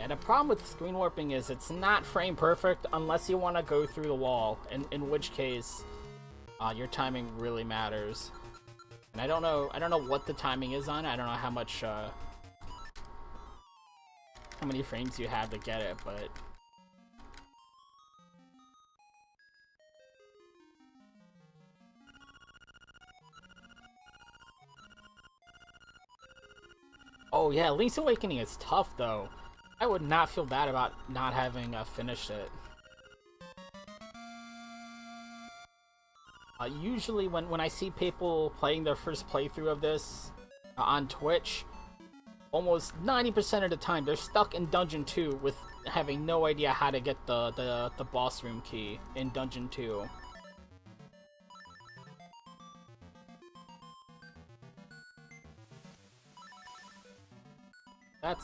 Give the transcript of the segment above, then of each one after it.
Yeah, the problem with screen warping is it's not frame perfect unless you want to go through the wall, in which case your timing really matters. And I don't know what the timing is on it. I don't know how many frames you have to get it, but oh yeah, Link's Awakening is tough though. I would not feel bad about not having finished it. Usually when I see people playing their first playthrough of this on Twitch, almost 90% of the time they're stuck in Dungeon 2 with having no idea how to get the boss room key in Dungeon 2.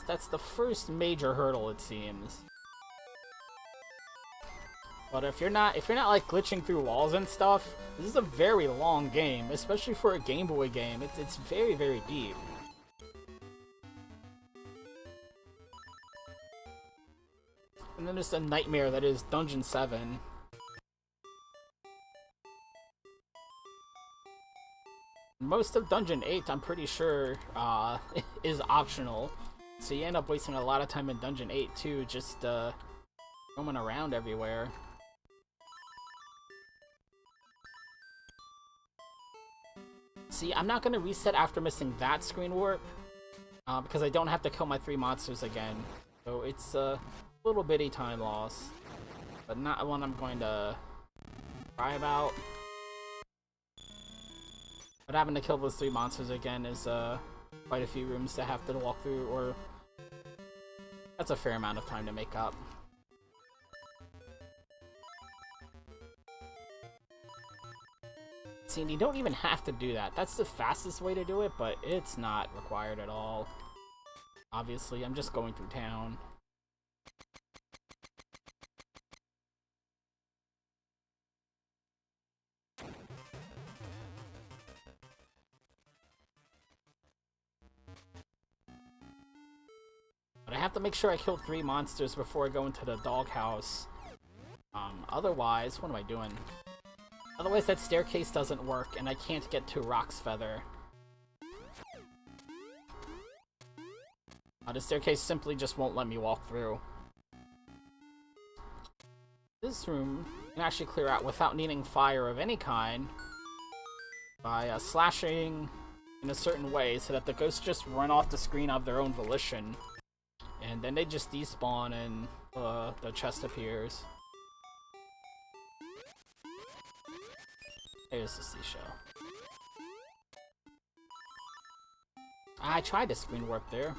That's the first major hurdle, it seems. But if you're not like glitching through walls and stuff, this is a very long game, especially for a Game Boy game. It's very, very deep. And then there's the nightmare that is Dungeon 7. Most of Dungeon 8, I'm pretty sure, is optional. So you end up wasting a lot of time in Dungeon 8 too, just roaming around everywhere. See, I'm not going to reset after missing that screen warp, because I don't have to kill my 3 monsters again. So it's a little bitty time loss, but not one I'm going to cry about. But having to kill those 3 monsters again is quite a few rooms to have to walk through, or that's a fair amount of time to make up. See, you don't even have to do that. That's the fastest way to do it, but it's not required at all. Obviously, I'm just going through town. But I have to make sure I kill 3 monsters before I go into the doghouse. Otherwise, what am I doing? Otherwise that staircase doesn't work, and I can't get to Rock's Feather. The staircase simply just won't let me walk through. This room can actually clear out without needing fire of any kind by slashing in a certain way so that the ghosts just run off the screen of their own volition. And then they just despawn and the chest appears. There's the seashell. I tried to screen warp there.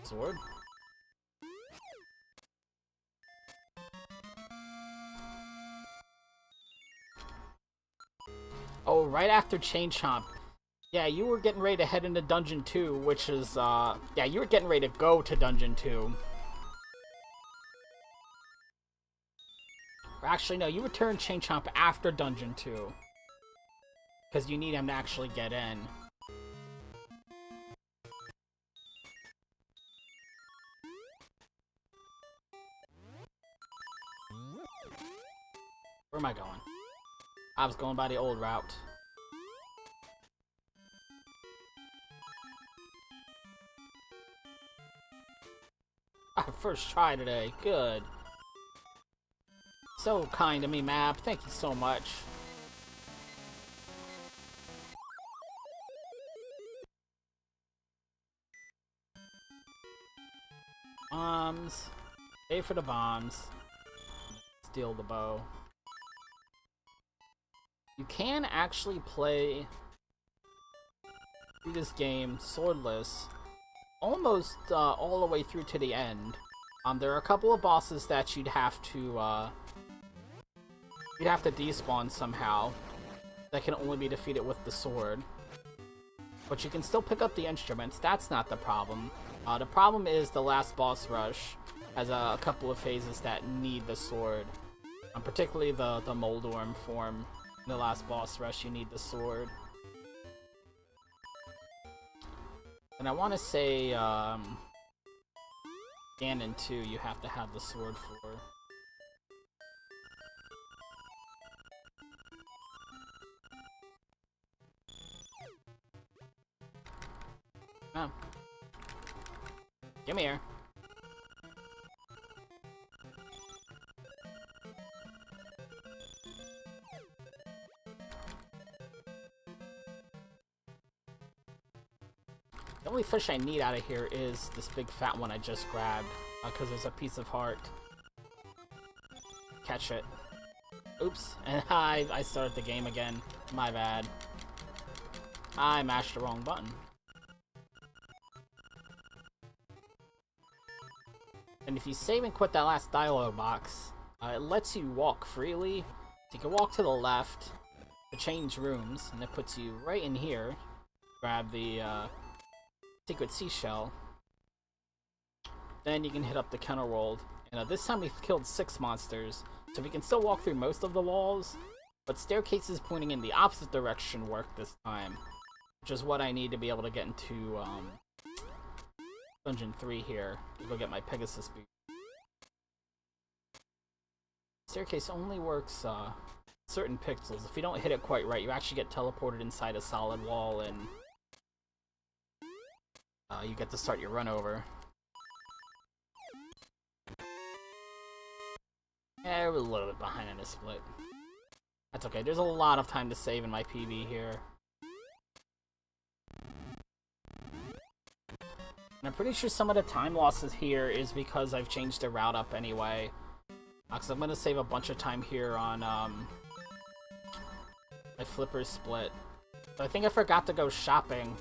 Sword. Oh, right after Chain Chomp. Yeah, you were getting ready to head into Dungeon 2, which is, yeah, you were getting ready to go to Dungeon 2. Or actually, no, you return Chain Chomp after Dungeon 2. Because you need him to actually get in. Where am I going? I was going by the old route. First try today. Good. So kind of me, map. Thank you so much. Bombs. Pay for the bombs. Steal the bow. You can actually play through this game swordless almost all the way through to the end. There are a couple of bosses that you'd have to despawn somehow that can only be defeated with the sword. But you can still pick up the instruments, that's not the problem. The problem is the last boss rush has a couple of phases that need the sword. Particularly the Moldorm form. In the last boss rush, you need the sword. And I want to say, Ganon 2, you have to have the sword for. Oh. Come here. The only fish I need out of here is this big fat one I just grabbed, because there's a piece of heart. Catch it. Oops, and I started the game again. My bad. I mashed the wrong button. And if you save and quit that last dialogue box, it lets you walk freely. So you can walk to the left to change rooms, and it puts you right in here. Grab the secret seashell. Then you can hit up the counter world. And this time we've killed 6 monsters, so we can still walk through most of the walls, but staircases pointing in the opposite direction work this time, which is what I need to be able to get into Dungeon 3 here to go get my Pegasus boot. Staircase only works certain pixels. If you don't hit it quite right, you actually get teleported inside a solid wall, and you get to start your run over. Yeah, we're a little bit behind on this split. That's okay, there's a lot of time to save in my PB here. And I'm pretty sure some of the time losses here is because I've changed the route up anyway. Because I'm going to save a bunch of time here on my Flipper split. So I think I forgot to go shopping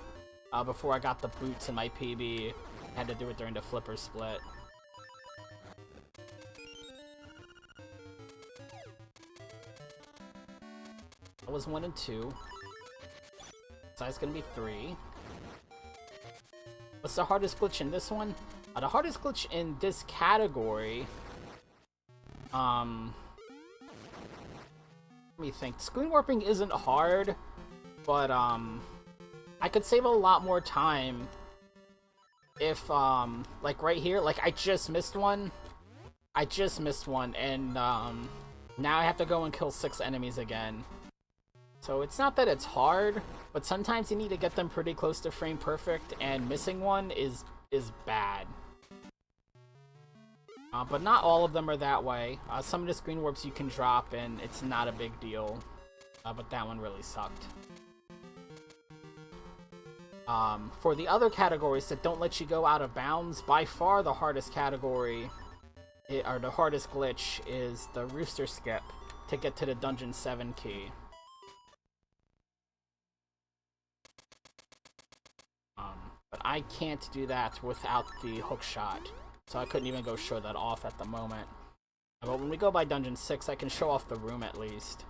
before I got the boots in my PB. I had to do it during the Flipper split. That was 1 and 2. So it's going to be 3. What's the hardest glitch in this one? The hardest glitch in this category... let me think. Screen warping isn't hard, but, I could save a lot more time if, like right here, like I just missed one. And, now I have to go and kill 6 enemies again. So it's not that it's hard, but sometimes you need to get them pretty close to frame perfect, and missing one is bad. But not all of them are that way. Some of the screen warps you can drop, and it's not a big deal. But that one really sucked. For the other categories that don't let you go out of bounds, by far the hardest category, or the hardest glitch, is the Rooster Skip to get to the Dungeon 7 key. But I can't do that without the hook shot, so I couldn't even go show that off at the moment. But when we go by Dungeon 6, I can show off the room at least.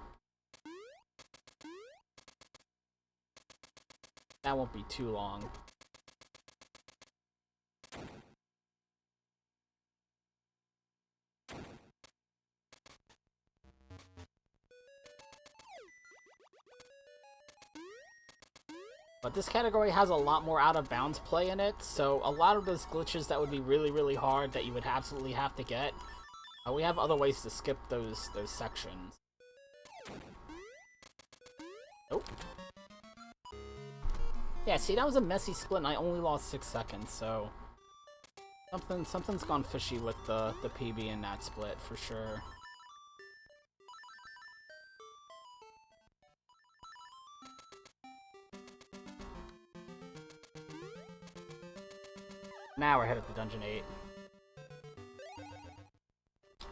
That won't be too long. But this category has a lot more out-of-bounds play in it, so a lot of those glitches that would be really, really hard that you would absolutely have to get, we have other ways to skip those sections. Nope. Yeah, see, that was a messy split, and I only lost 6 seconds, so... Something's gone fishy with the PB in that split, for sure. Now we're headed to Dungeon 8.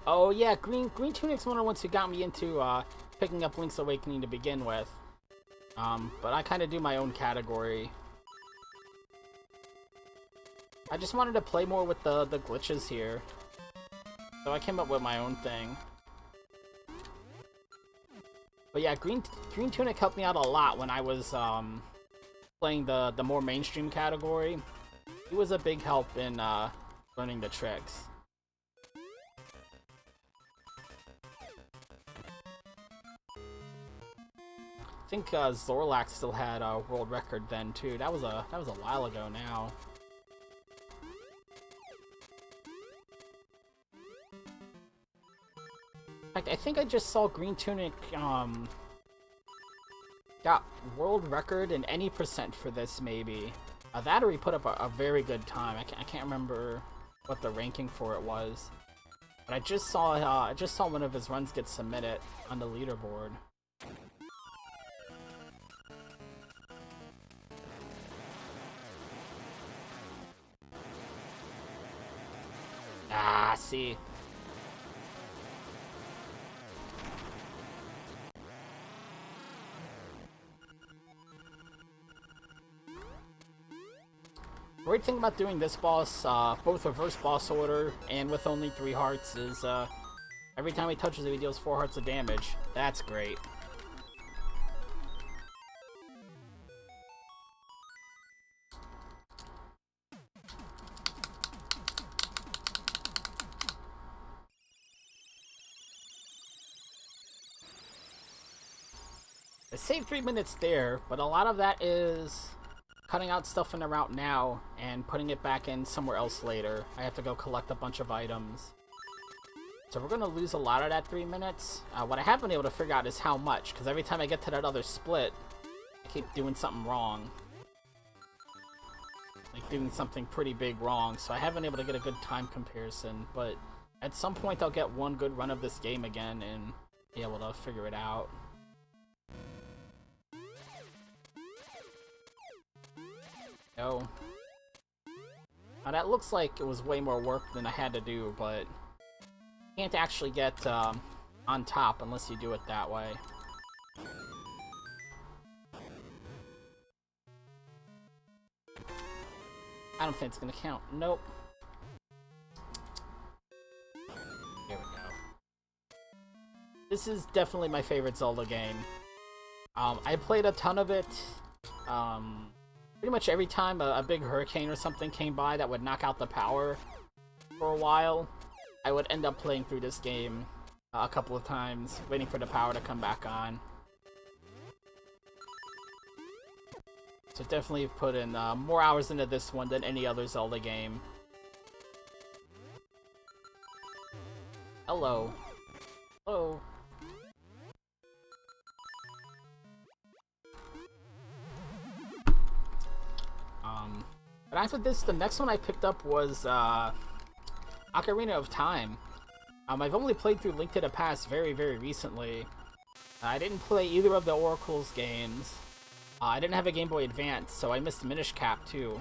Oh yeah, Green Tunic's one of the ones who got me into picking up Link's Awakening to begin with. But I kind of do my own category. I just wanted to play more with the glitches here. So I came up with my own thing. But yeah, Green Tunic helped me out a lot when I was playing the more mainstream category. He was a big help in learning the tricks. think Zorlak still had a world record then too. That was a while ago now. In fact, I think I just saw Green Tunic got world record in any percent for this, maybe. That or he put up a very good time. I can't remember what the ranking for it was, but I just saw one of his runs get submitted on the leaderboard. Ah, see. The great thing about doing this boss, both reverse boss order and with only 3 hearts, is every time he touches it, he deals 4 hearts of damage. That's great. I saved 3 minutes there, but a lot of that is cutting out stuff in the route now and putting it back in somewhere else later. I have to go collect a bunch of items. So we're going to lose a lot of that 3 minutes. What I haven't been able to figure out is how much, because every time I get to that other split, I keep doing something wrong. Like doing something pretty big wrong, so I haven't been able to get a good time comparison, but at some point I'll get one good run of this game again and be able to figure it out. Now that looks like it was way more work than I had to do, but you can't actually get on top unless you do it that way. I don't think it's gonna count. Nope. Here we go. This is definitely my favorite Zelda game. I played a ton of it. Pretty much every time a big hurricane or something came by that would knock out the power for a while, I would end up playing through this game a couple of times, waiting for the power to come back on. So definitely put in more hours into this one than any other Zelda game. Hello. Hello. But after this, the next one I picked up was Ocarina of Time. I've only played through Link to the Past very, very recently. I didn't play either of the Oracle's games. I didn't have a Game Boy Advance, so I missed Minish Cap too.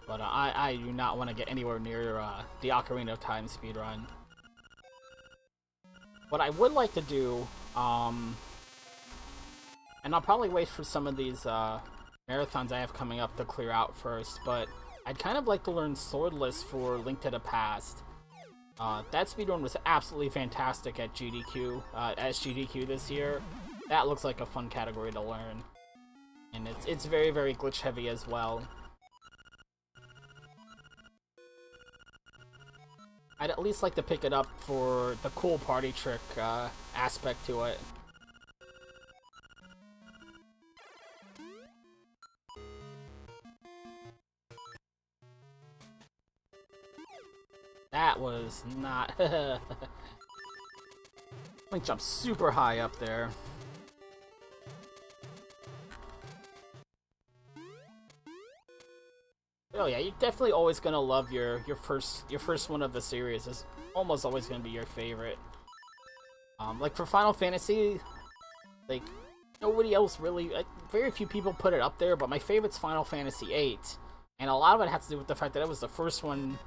But I do not want to get anywhere near the Ocarina of Time speedrun. What I would like to do, and I'll probably wait for some of these marathons I have coming up to clear out first, but I'd kind of like to learn Swordless for Link to the Past. That speedrun was absolutely fantastic at GDQ, SGDQ this year. That looks like a fun category to learn. And it's very, very glitch heavy as well. I'd at least like to pick it up for the cool party trick aspect to it. That was not... Link jumped super high up there. Oh yeah, you're definitely always gonna love your first one of the series. Is almost always gonna be your favorite. Like for Final Fantasy, like nobody else really, very few people put it up there. But my favorite's Final Fantasy VIII, and a lot of it has to do with the fact that it was the first one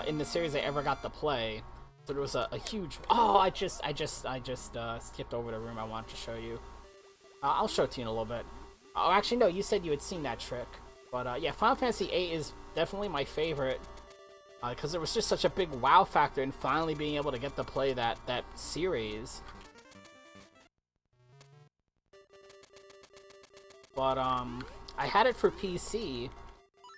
in the series I ever got to play. So there was a huge. Oh, I just skipped over the room I wanted to show you. I'll show it to you in a little bit. Oh, actually no, you said you had seen that trick. But yeah, Final Fantasy VIII is definitely my favorite because there was just such a big wow factor in finally being able to get to play that series. but I had it for PC,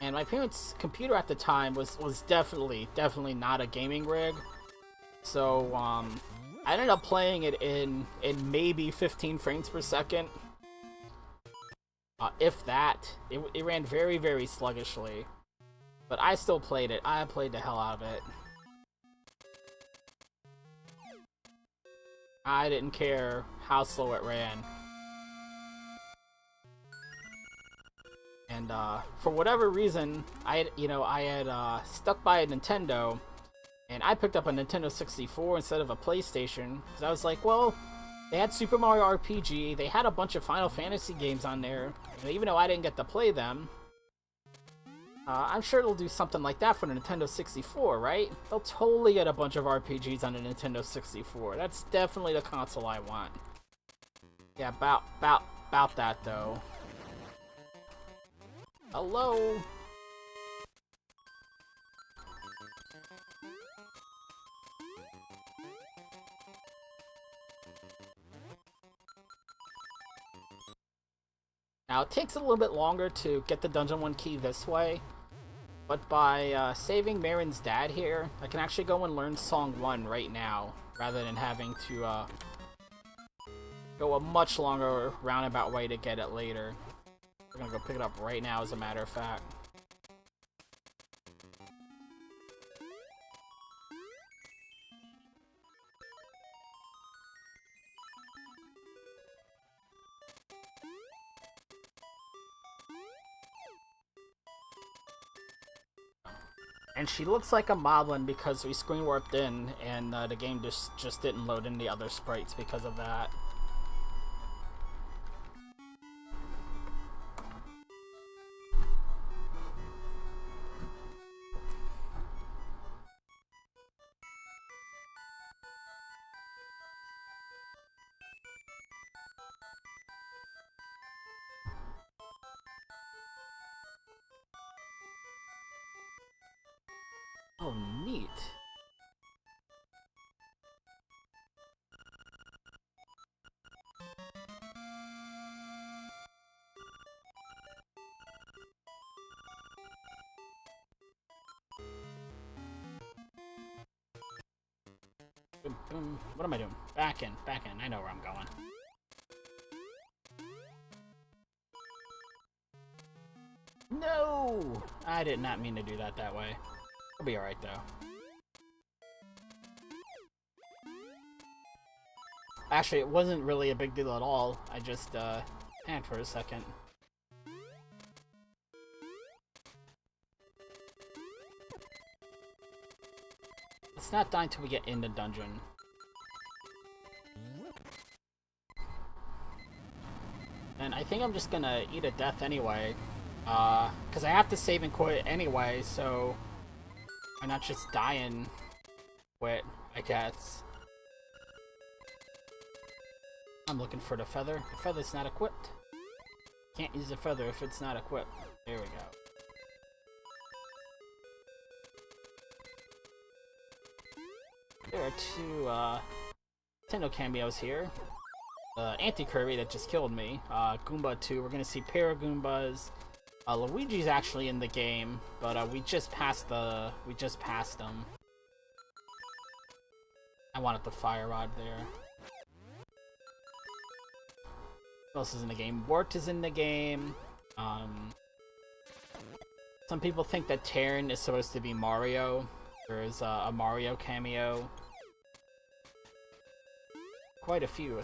and my parents' computer at the time was definitely not a gaming rig. So I ended up playing it in maybe 15 frames per second. If that. It ran very, very sluggishly. But I still played it. I played the hell out of it. I didn't care how slow it ran. And for whatever reason, I had stuck by a Nintendo, and I picked up a Nintendo 64 instead of a PlayStation, because I was like, well, they had Super Mario RPG, they had a bunch of Final Fantasy games on there, and even though I didn't get to play them, I'm sure they'll do something like that for the Nintendo 64, right? They'll totally get a bunch of RPGs on the Nintendo 64. That's definitely the console I want. Yeah, about that, though. Hello? Now, it takes a little bit longer to get the Dungeon 1 key this way, but by saving Marin's dad here, I can actually go and learn Song 1 right now, rather than having to go a much longer roundabout way to get it later. We're gonna go pick it up right now, as a matter of fact. And she looks like a moblin because we screen warped in, and the game just didn't load in the other sprites because of that. Oh, neat. Boom, boom. What am I doing? Back in. I know where I'm going. No! I did not mean to do that way. I'll be alright, though. Actually, it wasn't really a big deal at all. I just, panicked for a second. Let's not die until we get in the dungeon. And I think I'm just gonna eat a death anyway. Because I have to save and quit anyway, so... why not just die and quit, I guess. I'm looking for the feather. The feather's not equipped. Can't use the feather if it's not equipped. There we go. There are two Nintendo cameos here. Anti-Kirby that just killed me. Goomba 2. We're gonna see Paragoombas. Luigi's actually in the game, but we just passed him. I wanted the fire rod there. What else is in the game? Wart is in the game. Some people think that Terran is supposed to be Mario. There's a Mario cameo. Quite a few.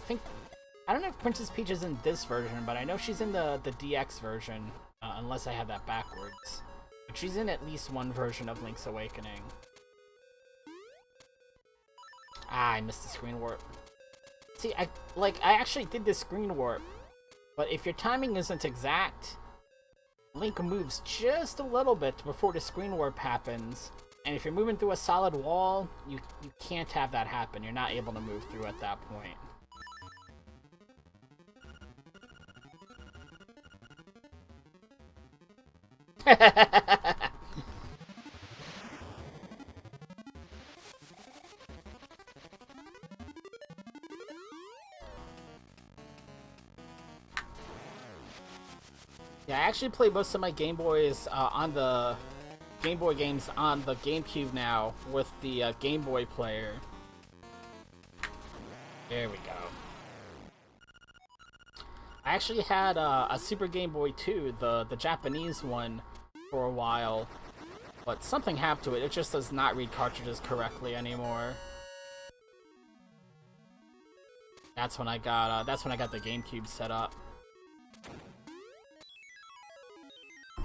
I don't know if Princess Peach is in this version, but I know she's in the DX version. Unless I have that backwards. But she's in at least one version of Link's Awakening. Ah, I missed the screen warp. See, I actually did this screen warp. But if your timing isn't exact, Link moves just a little bit before the screen warp happens. And if you're moving through a solid wall, you can't have that happen. You're not able to move through at that point. actually play most of my Game Boys on the Game Boy games on the GameCube now with the Game Boy player. There we go. I actually had a Super Game Boy 2, the Japanese one, for a while, but something happened to it. It just does not read cartridges correctly anymore. That's when I got the GameCube set up.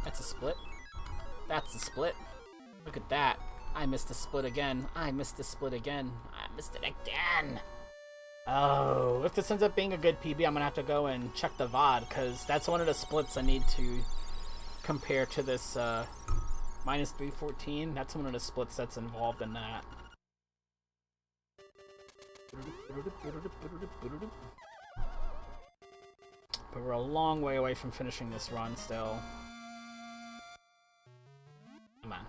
That's a split. That's a split. Look at that. I missed a split again. I missed a split again. I missed it again. Oh, if this ends up being a good PB, I'm gonna have to go and check the VOD, because that's one of the splits I need to compare to this minus 314. That's one of the splits that's involved in that. But we're a long way away from finishing this run still. Come on.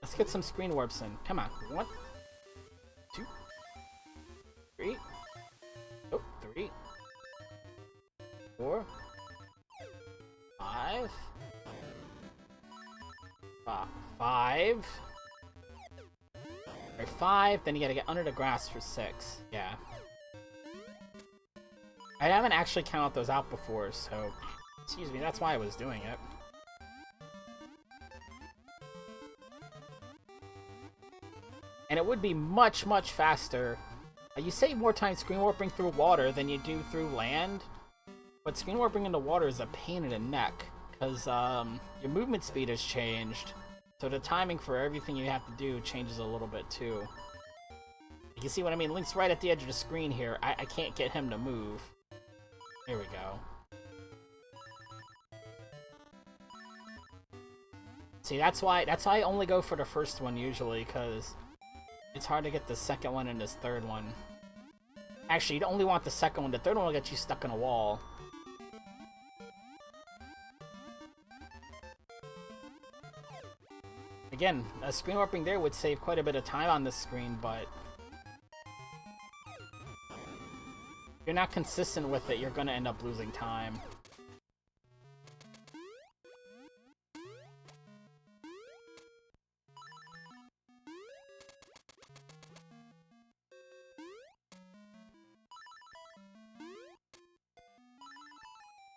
Let's get some screen warps in. Come on. 1, 2, 3. Oh, 3, 4, 5. 5. Or 5, then you gotta get under the grass for 6. Yeah. I haven't actually counted those out before, so... Excuse me, that's why I was doing it. And it would be much, much faster. You save more time screen warping through water than you do through land. But screen warping into water is a pain in the neck, because your movement speed has changed. So the timing for everything you have to do changes a little bit too. You see what I mean? Link's right at the edge of the screen here. I can't get him to move. Here we go. See, that's why I only go for the first one usually, because it's hard to get the second one and this third one. Actually, you only want the second one. The third one will get you stuck in a wall. Again, screen warping there would save quite a bit of time on this screen, but if you're not consistent with it, you're gonna end up losing time.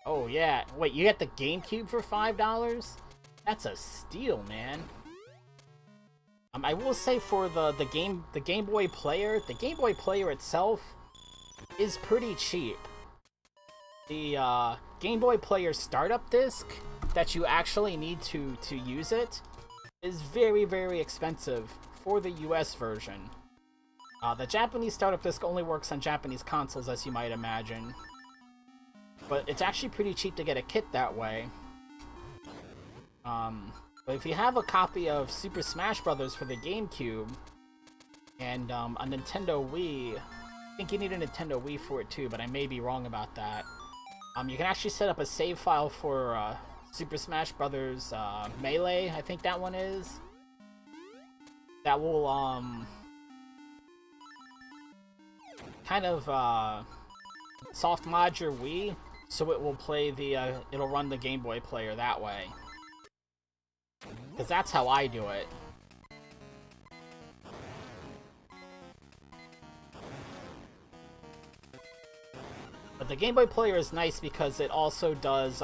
Oh yeah, wait, you get the GameCube for $5? That's a steal, man. I will say for the Game Boy player, the Game Boy player itself is pretty cheap. The Game Boy player startup disc that you actually need to use it is very, very expensive for the US version. The Japanese startup disc only works on Japanese consoles, as you might imagine. But it's actually pretty cheap to get a kit that way. But if you have a copy of Super Smash Bros. For the GameCube, and a Nintendo Wii, I think you need a Nintendo Wii for it too, but I may be wrong about that. You can actually set up a save file for Super Smash Bros. Melee, I think that one is. That will, kind of, soft mod your Wii, so it will play the, it'll run the Game Boy player that way. Because that's how I do it. But the Game Boy player is nice because it also does,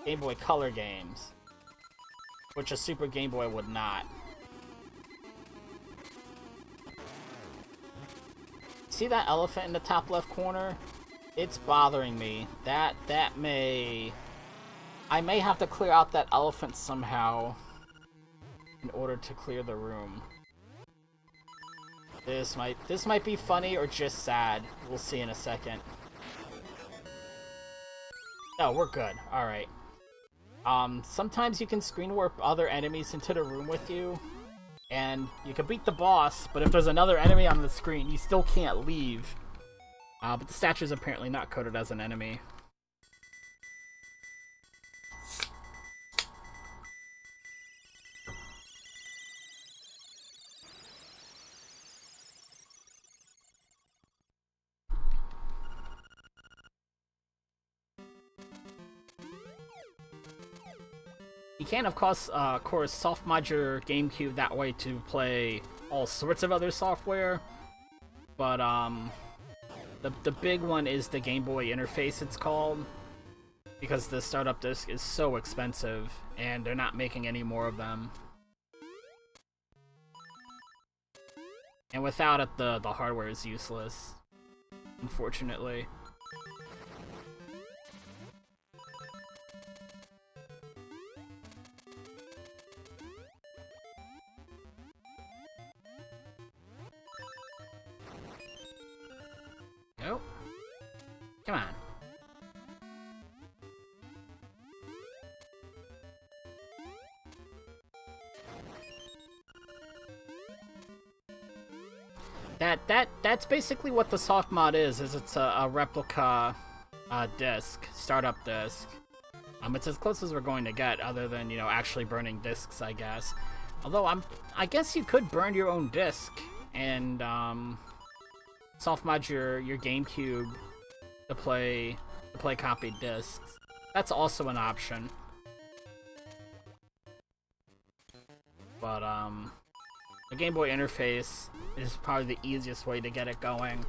Game Boy Color games. Which a Super Game Boy would not. See that elephant in the top left corner? It's bothering me. I may have to clear out that elephant somehow in order to clear the room. This might be funny or just sad. We'll see in a second. Oh, we're good. Alright. Sometimes you can screen warp other enemies into the room with you, and you can beat the boss, but if there's another enemy on the screen, you still can't leave. But the statue is apparently not coded as an enemy. You can, of course, soft mod your GameCube that way to play all sorts of other software, but the big one is the Game Boy interface, it's called, because the startup disc is so expensive, and they're not making any more of them. And without it, the hardware is useless, unfortunately. Go. Come on. That's basically what the soft mod is it's a replica disc, startup disc. It's as close as we're going to get, other than, you know, actually burning discs, I guess. Although I guess you could burn your own disc and soft mod your GameCube to play copied discs. That's also an option. But the Game Boy interface is probably the easiest way to get it going.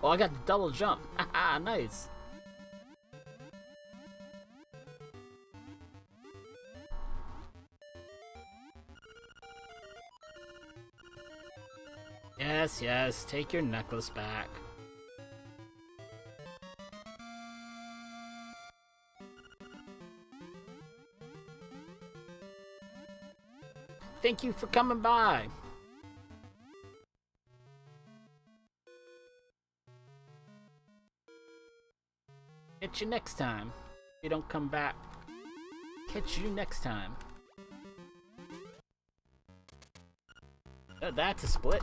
Oh, I got the double jump. Haha, nice. Yes, yes, take your necklace back. Thank you for coming by. Catch you next time. If you don't come back, catch you next time. That's a split.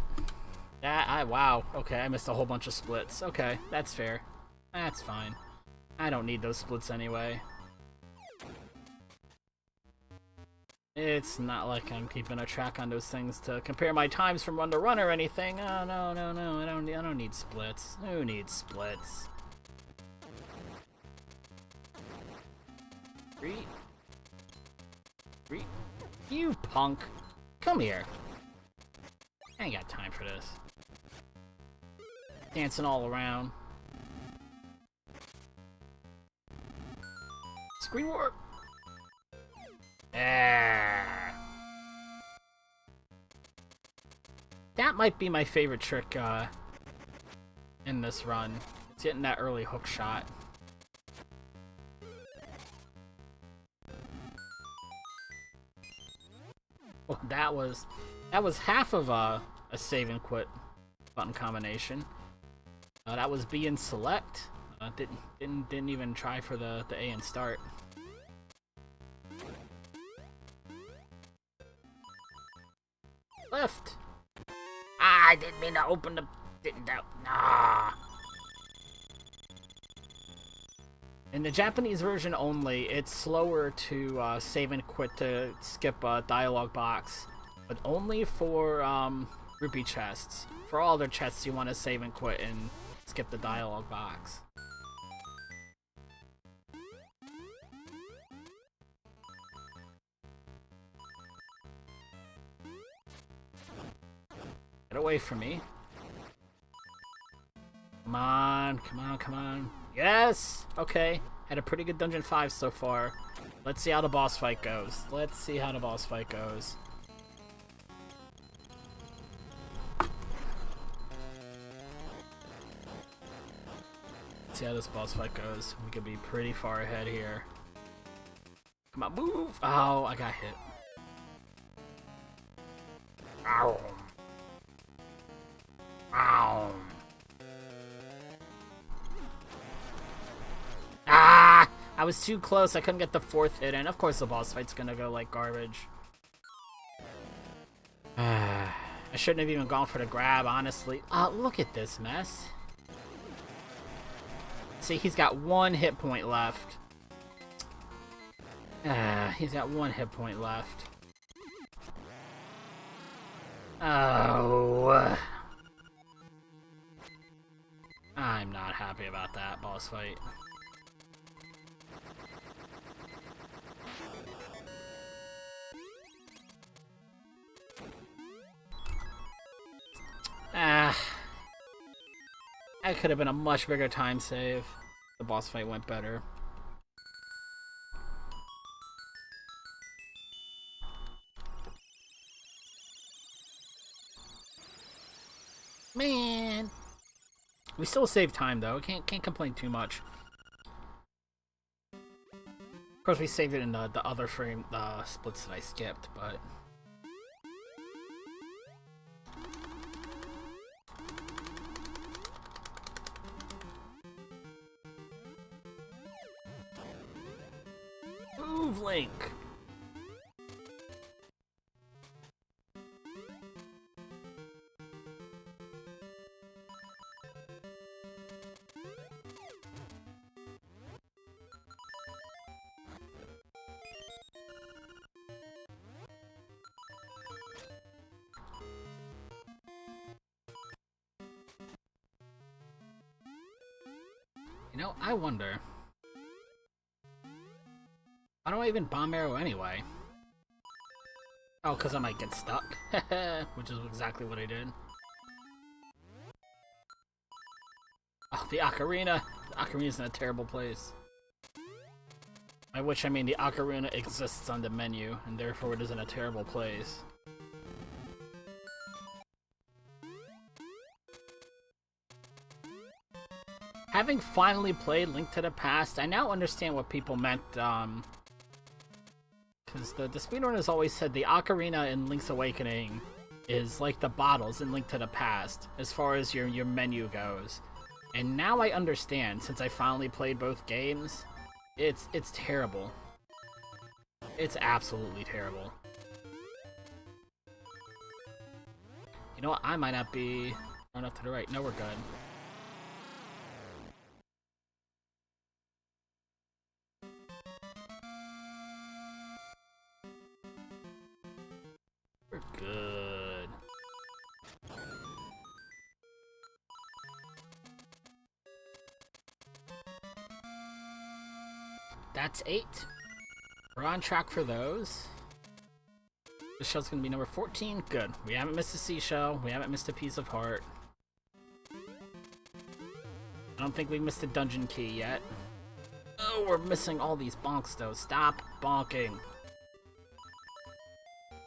Wow. Okay, I missed a whole bunch of splits. Okay, that's fair. That's fine. I don't need those splits anyway. It's not like I'm keeping a track on those things to compare my times from run to run or anything. Oh, no. I don't need splits. Who needs splits? Three. You punk. Come here. I ain't got time for this. Dancing all around. Screen warp. That might be my favorite trick in this run. It's getting that early hook shot. Well, that was half of a save and quit button combination. That was B and select. Didn't even try for the A and start. Left. I didn't mean to open the. Didn't doubt. Nah. In the Japanese version only, it's slower to save and quit to skip a dialogue box, but only for rupee chests. For all other chests, you want to save and quit and skip the dialogue box. Get away from me. Come on. Yes! Okay. Had a pretty good Dungeon 5 so far. Let's see how the boss fight goes. Let's see how this boss fight goes. We could be pretty far ahead here. Come on, move! Oh, I got hit. Ow. Ow. Ah! I was too close. I couldn't get the fourth hit in. Of course the boss fight's gonna go like garbage. I shouldn't have even gone for the grab, honestly. Look at this mess. see, he's got 1 hit point left. He's got 1 hit point left. Oh. I'm not happy about that boss fight. That could have been a much bigger time save. The boss fight went better. Man, we still saved time though. Can't complain too much. Of course, we saved it in the other frame, the splits that I skipped, but. Move, Link! You know, I wonder. Why don't I even bomb arrow anyway? Oh, because I might get stuck. Which is exactly what I did. Oh, the ocarina! The ocarina's in a terrible place. By which I mean the ocarina exists on the menu, and therefore it is in a terrible place. Having finally played Link to the Past, I now understand what people meant, because the speedrun has always said the ocarina in Link's Awakening is like the bottles in Link to the Past, as far as your menu goes. And now I understand, since I finally played both games, it's terrible. It's absolutely terrible. You know what, I might not be far enough to the right. No, we're good. We're good. That's 8. We're on track for those. This shell's gonna be number 14. Good. We haven't missed a seashell. We haven't missed a piece of heart. I don't think we missed a dungeon key yet. Oh, we're missing all these bonks though. Stop bonking.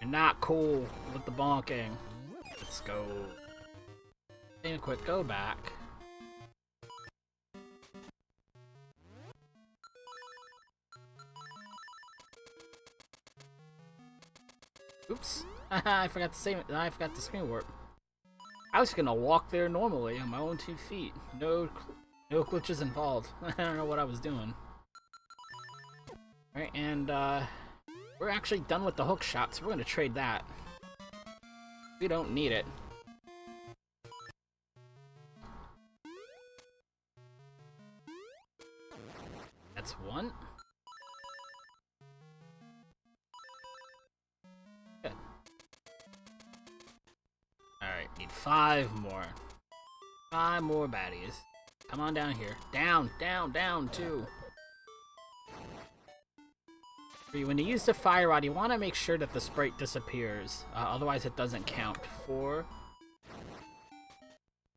You're not cool with the bonking. Let's go. And quit. Go back. Oops. I forgot to say. I forgot to screen warp. I was gonna walk there normally on my own 2 feet. No glitches involved. I don't know what I was doing. Alright, and we're actually done with the hook shot, so we're gonna trade that. We don't need it. That's 1. Good. Alright, need 5 more. 5 more baddies. Come on down here. Down, down, down, 2. When you use the fire rod, you want to make sure that the sprite disappears. Otherwise, it doesn't count. 4.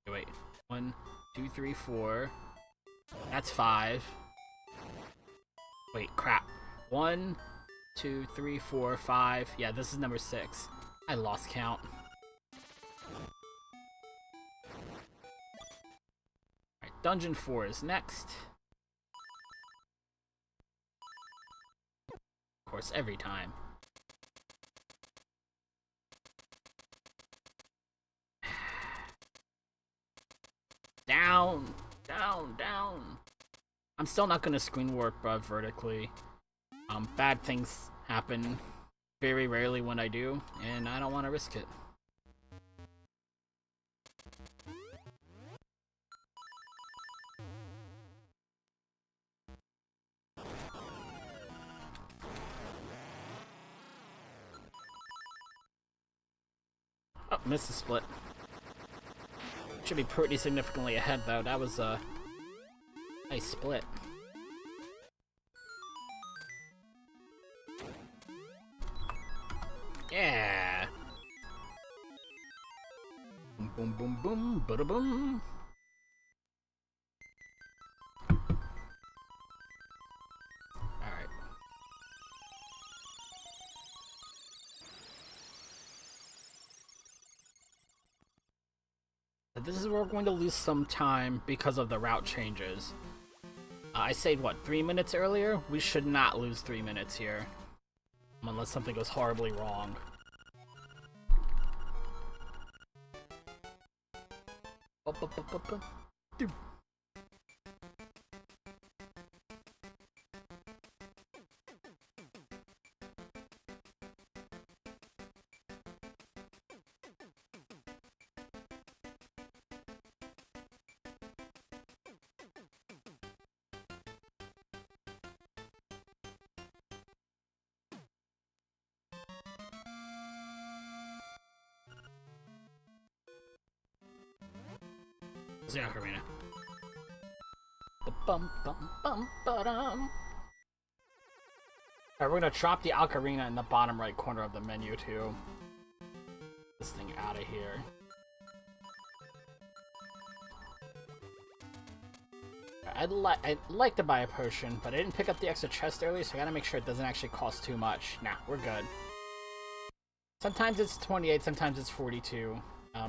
Wait. 1, 2, 3, 4. That's 5. Wait, crap. 1, 2, 3, 4, 5. Yeah, this is number 6. I lost count. Alright, Dungeon 4 is next. Of course, every time. Down! Down! Down! I'm still not gonna screen warp vertically. Bad things happen very rarely when I do, and I don't want to risk it. Missed the split. Should be pretty significantly ahead, though. That was a nice split. Yeah! Boom, boom, boom, boom, bada boom. Alright. This is where we're going to lose some time because of the route changes. I said, what, 3 minutes earlier? We should not lose 3 minutes here. Unless something goes horribly wrong. Dude. The ocarina. Alright, we're gonna drop the ocarina in the bottom right corner of the menu too. This thing out of here. I'd like to buy a potion, but I didn't pick up the extra chest earlier, so I gotta make sure it doesn't actually cost too much. Nah, we're good. Sometimes it's 28, sometimes it's 42.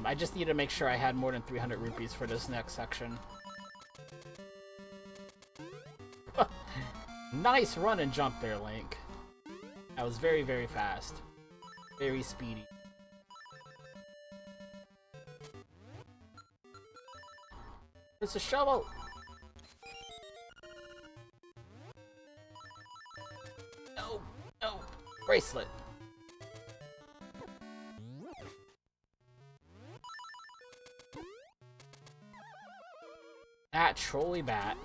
I just need to make sure I had more than 300 rupees for this next section. Nice run and jump there, Link. That was very, very fast. Very speedy. It's a shovel! No! No! Bracelet! That trolley bat.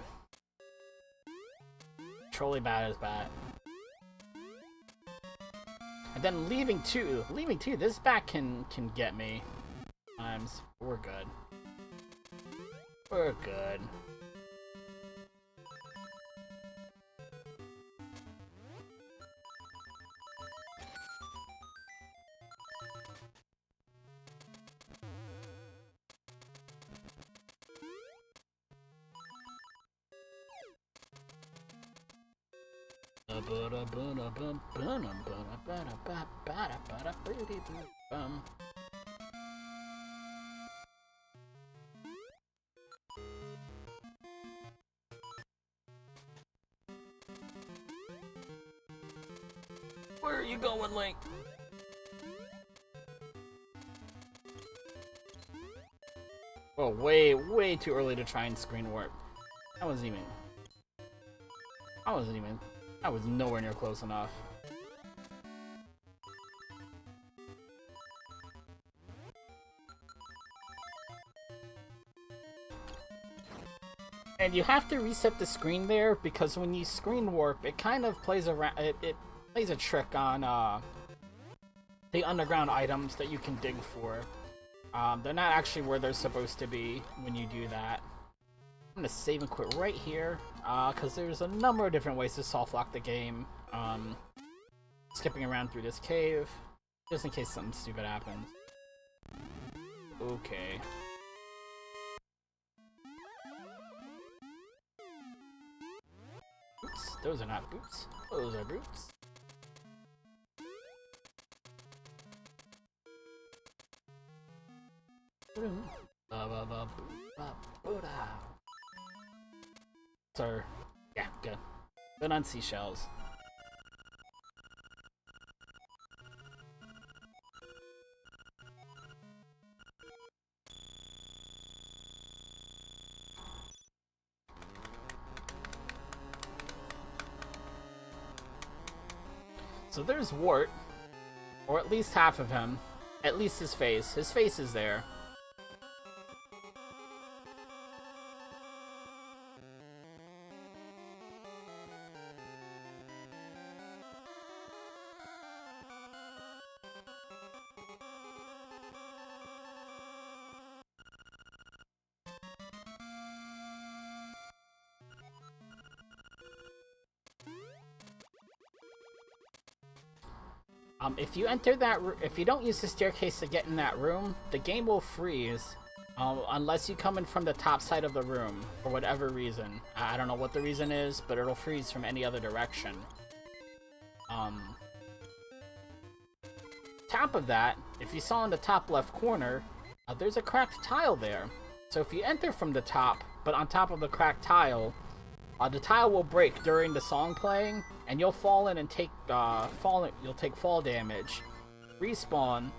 Trolley bat is bad. And then leaving too. This bat can get me. Times. We're good. We're good. Where are you going, Link? Oh, way too early to try and screen warp. I was nowhere near close enough. And you have to reset the screen there, because when you screen warp, it kind of plays around. It plays a trick on the underground items that you can dig for. They're not actually where they're supposed to be when you do that. I'm gonna save and quit right here, because there's a number of different ways to soft lock the game. Skipping around through this cave, just in case something stupid happens. Okay. Boots? Those are not boots. Those are boots. Sir. Yeah, good. Good on seashells. So there's Wart, or at least half of him. At least his face. His face is there. If you enter that, if you don't use the staircase to get in that room, the game will freeze, unless you come in from the top side of the room for whatever reason. I don't know what the reason is, but it'll freeze from any other direction. Top of that, if you saw in the top left corner, there's a cracked tile there. So if you enter from the top, but on top of the cracked tile, the tile will break during the song playing, and you'll fall in and take you'll take fall damage. Respawn,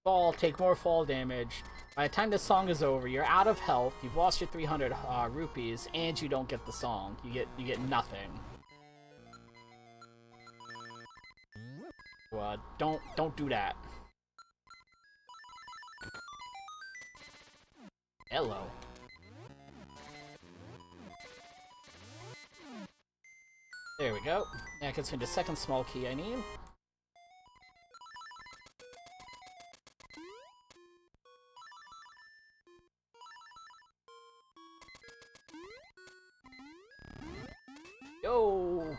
fall, take more fall damage. By the time the song is over, you're out of health. You've lost your 300 rupees, and you don't get the song. You get nothing. Don't do that. Hello. There we go. That gets me the second small key I need. Yo!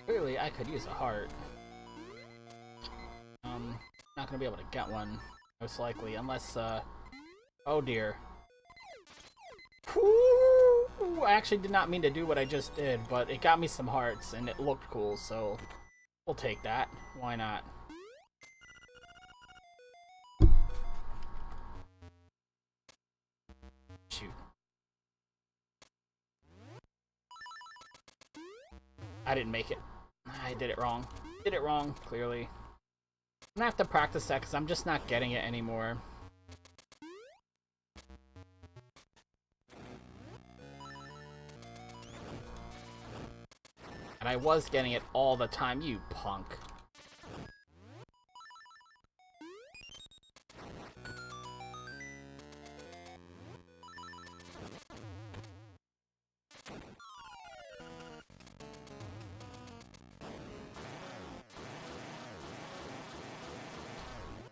Clearly, I could use a heart. Not gonna be able to get one. Most likely, unless, oh dear. Whew! I actually did not mean to do what I just did, but it got me some hearts, and it looked cool, so we'll take that. Why not? Shoot. I didn't make it. I did it wrong. Did it wrong, clearly. I'm gonna have to practice that because I'm just not getting it anymore. And I was getting it all the time, you punk.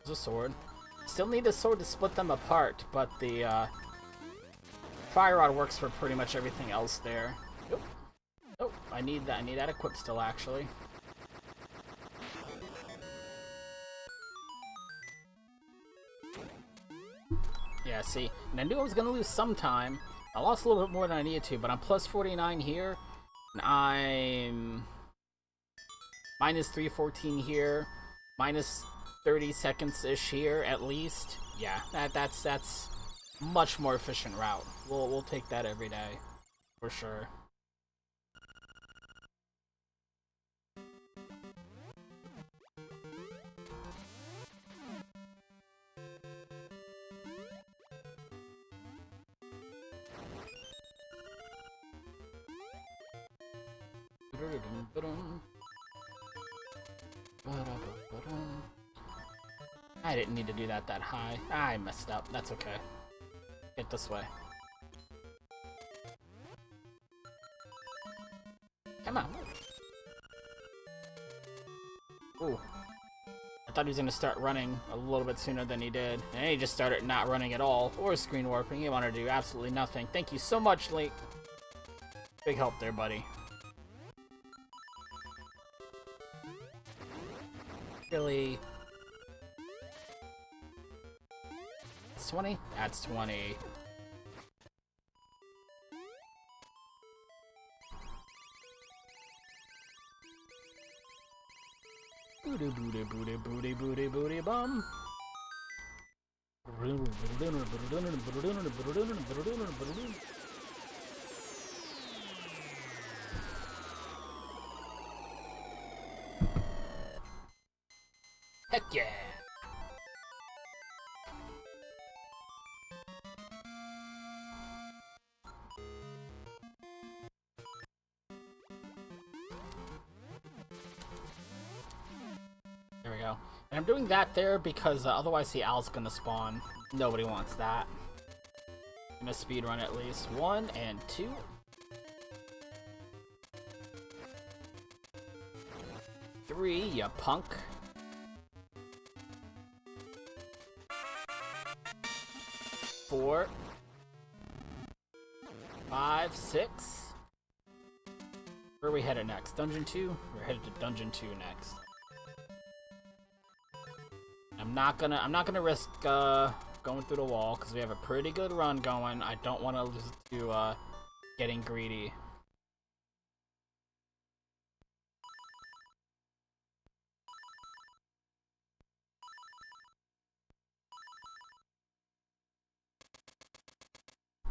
A sword. Still need a sword to split them apart, but the fire rod works for pretty much everything else there. Nope. Oh, I need that. I need that equipped still, actually. Yeah, see, and I knew I was gonna lose some time. I lost a little bit more than I needed to, but I'm plus 49 here, and I'm minus 314 here, minus 30 seconds-ish here, at least. Yeah, that's much more efficient route. We'll take that every day, for sure. I didn't need to do that high. I messed up. That's okay. Get this way. Come on. Ooh. I thought he was going to start running a little bit sooner than he did. And he just started not running at all. Or screen warping. He wanted to do absolutely nothing. Thank you so much, Link. Big help there, buddy. Really? 20? That's 20. Booty booty booty booty booty booty bum. Heck yeah! There we go. And I'm doing that there because otherwise the owl's gonna spawn. Nobody wants that. I'm gonna speedrun at least. 1 and 2. Three, you punk. 4. 5, 6. Where are we headed next? Dungeon 2? We're headed to Dungeon 2 next. I'm not gonna risk going through the wall because we have a pretty good run going. I don't want to lose to getting greedy.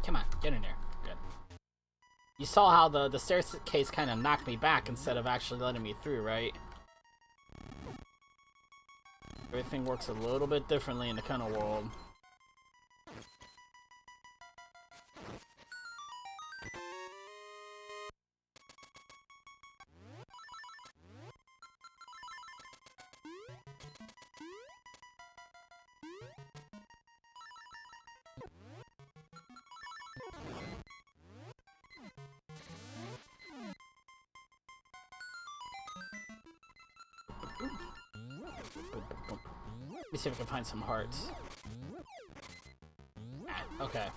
Come on, get in there. Good. You saw how the staircase kind of knocked me back instead of actually letting me through, right? Everything works a little bit differently in the kind of world. Let me see if I can find some hearts. Ah, okay.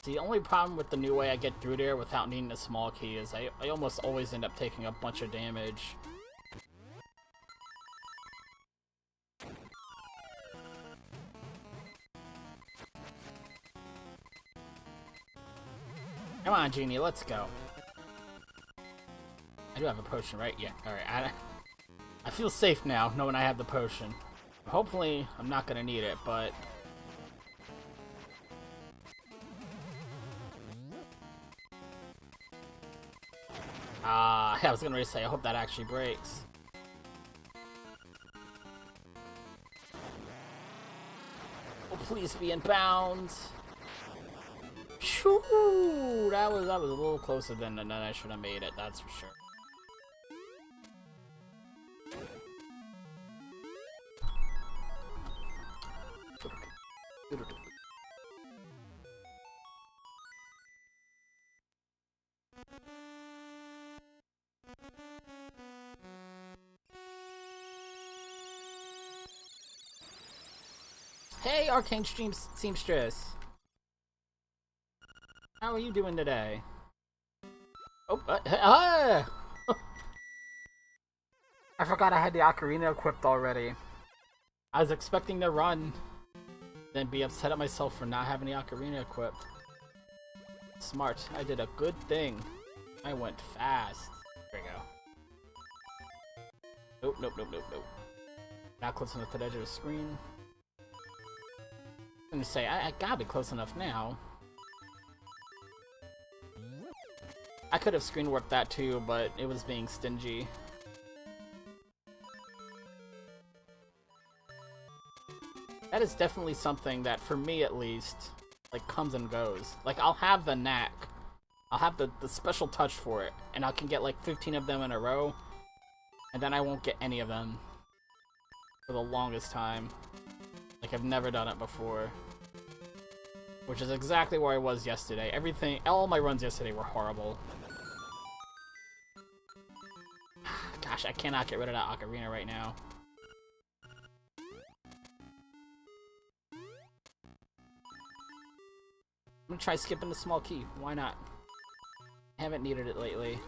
The only problem with the new way I get through there without needing a small key is I almost always end up taking a bunch of damage. Come on, Genie, let's go. I do have a potion, right? Yeah, alright. I feel safe now, knowing I have the potion. Hopefully, I'm not gonna need it, but... I was gonna say, I hope that actually breaks. Oh, please be in bounds. Shoo! That was a little closer than I should have made it, that's for sure. Hey, Arcane Seamstress! How are you doing today? Oh, I forgot I had the ocarina equipped already. I was expecting to run, then be upset at myself for not having the ocarina equipped. Smart, I did a good thing. I went fast. There we go. Nope. Not close enough to the edge of the screen. I'm gonna say, I gotta be close enough now. I could have screen warped that too, but it was being stingy. That is definitely something that, for me at least, like, comes and goes. Like, I'll have the knack. I'll have the special touch for it, and I can get like 15 of them in a row, and then I won't get any of them for the longest time. Like, I've never done it before. Which is exactly where I was yesterday. All my runs yesterday were horrible. Gosh, I cannot get rid of that ocarina right now. I'm gonna try skipping the small key. Why not? Haven't needed it lately.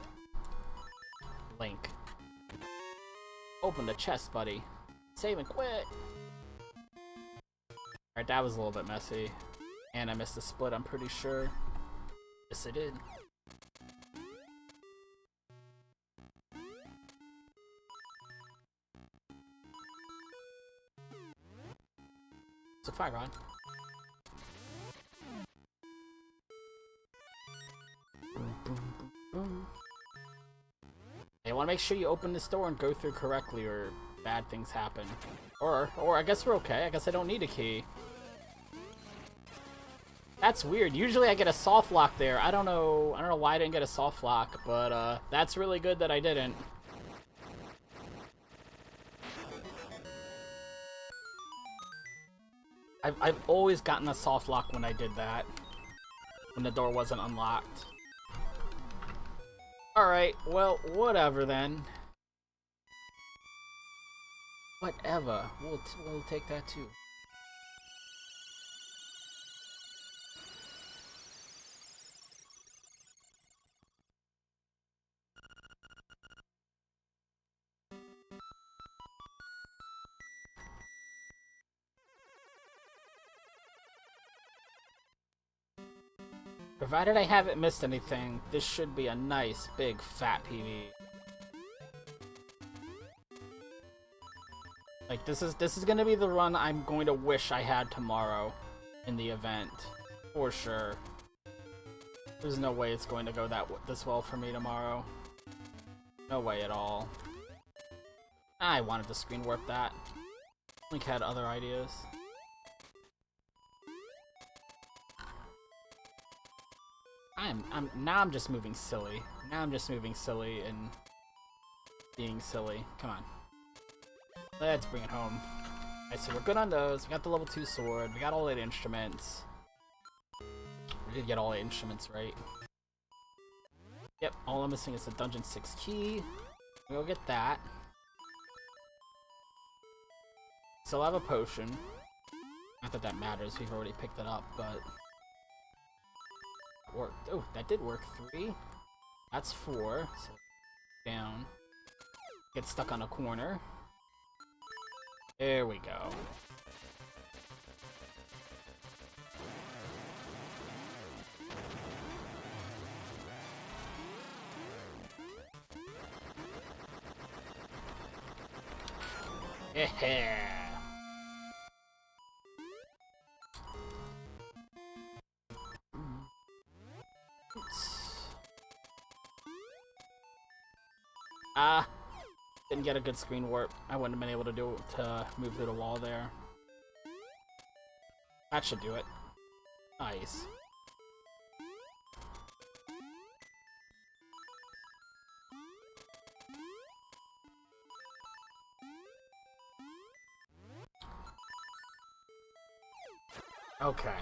Link. Open the chest, buddy. Save and quit! Alright, that was a little bit messy. And I missed the split, I'm pretty sure. Yes, I did. It's a fire rod. Boom, boom, boom, boom. Hey, I want to make sure you open this door and go through correctly, or bad things happen. Or I guess we're okay. I guess I don't need a key. That's weird. Usually I get a soft lock there. I don't know why I didn't get a soft lock, but that's really good that I didn't. I've always gotten a soft lock when I did that. When the door wasn't unlocked. Alright, well, whatever then. Whatever. We'll take that too. Provided I haven't missed anything, this should be a nice, big, fat PB. Like, this is gonna be the run I'm going to wish I had tomorrow in the event. For sure. There's no way it's going to go this well for me tomorrow. No way at all. I wanted to screen warp that. Link had other ideas. Now I'm just moving silly. Now I'm just moving silly and being silly. Come on. Let's bring it home. Alright, so we're good on those. We got the level 2 sword. We got all 8 instruments. We did get all 8 instruments, right? Yep, all I'm missing is the Dungeon 6 key. We'll get that. Still have a potion. Not that that matters, we've already picked it up, but... worked. Oh, that did work. 3. That's 4. So down. Get stuck on a corner. There we go. Yeah. Didn't get a good screen warp. I wouldn't have been able to move through the wall there. That should do it. Nice. Okay.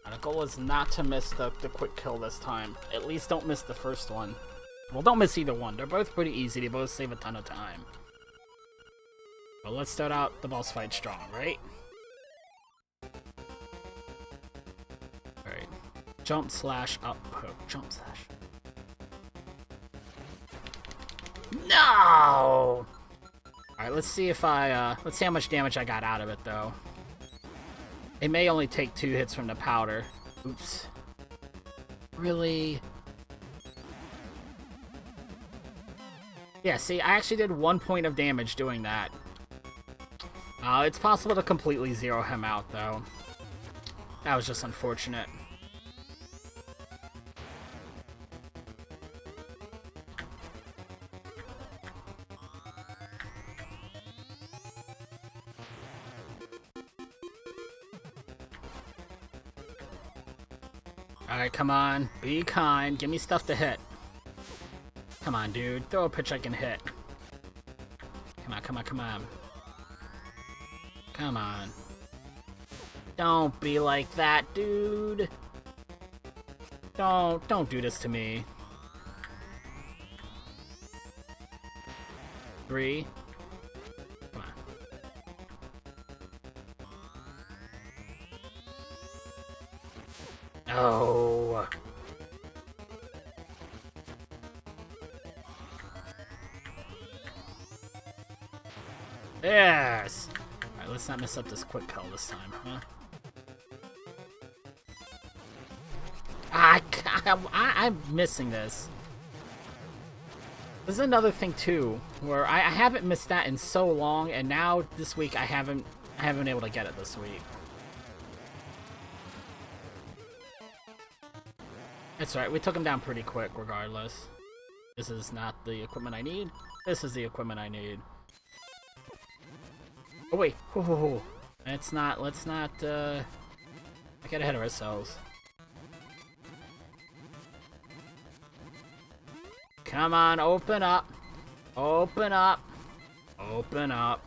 The goal is not to miss the quick kill this time. At least don't miss the first one. Well, don't miss either one. They're both pretty easy. They both save a ton of time. But let's start out the boss fight strong, right? Alright. Jump slash up poke. Jump slash. No! Alright, let's see if let's see how much damage I got out of it, though. It may only take 2 hits from the powder. Oops. Really? Yeah, see, I actually did 1 point of damage doing that. It's possible to completely zero him out, though. That was just unfortunate. Alright, come on. Be kind. Give me stuff to hit. Come on, dude. Throw a pitch I can hit. Come on, come on, come on. Come on. Don't be like that, dude. Don't do this to me. 3. Come on. Oh. Yes. All right, let's not mess up this quick kill this time, huh? I'm missing this. This is another thing too, where I haven't missed that in so long, and now this week I haven't been able to get it this week. That's right, we took him down pretty quick regardless. This is not the equipment I need. This is the equipment I need. Oh wait, let's not get ahead of ourselves. Come on, open up. Open up. Open up.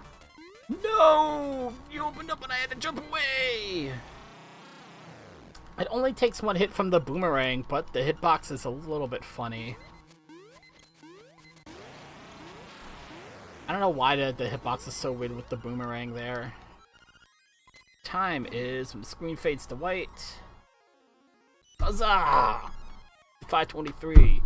No! You opened up and I had to jump away! It only takes 1 hit from the boomerang, but the hitbox is a little bit funny. don't know why the hitbox is so weird with the boomerang there. Time is when the screen fades to white. Huzzah! 5:23.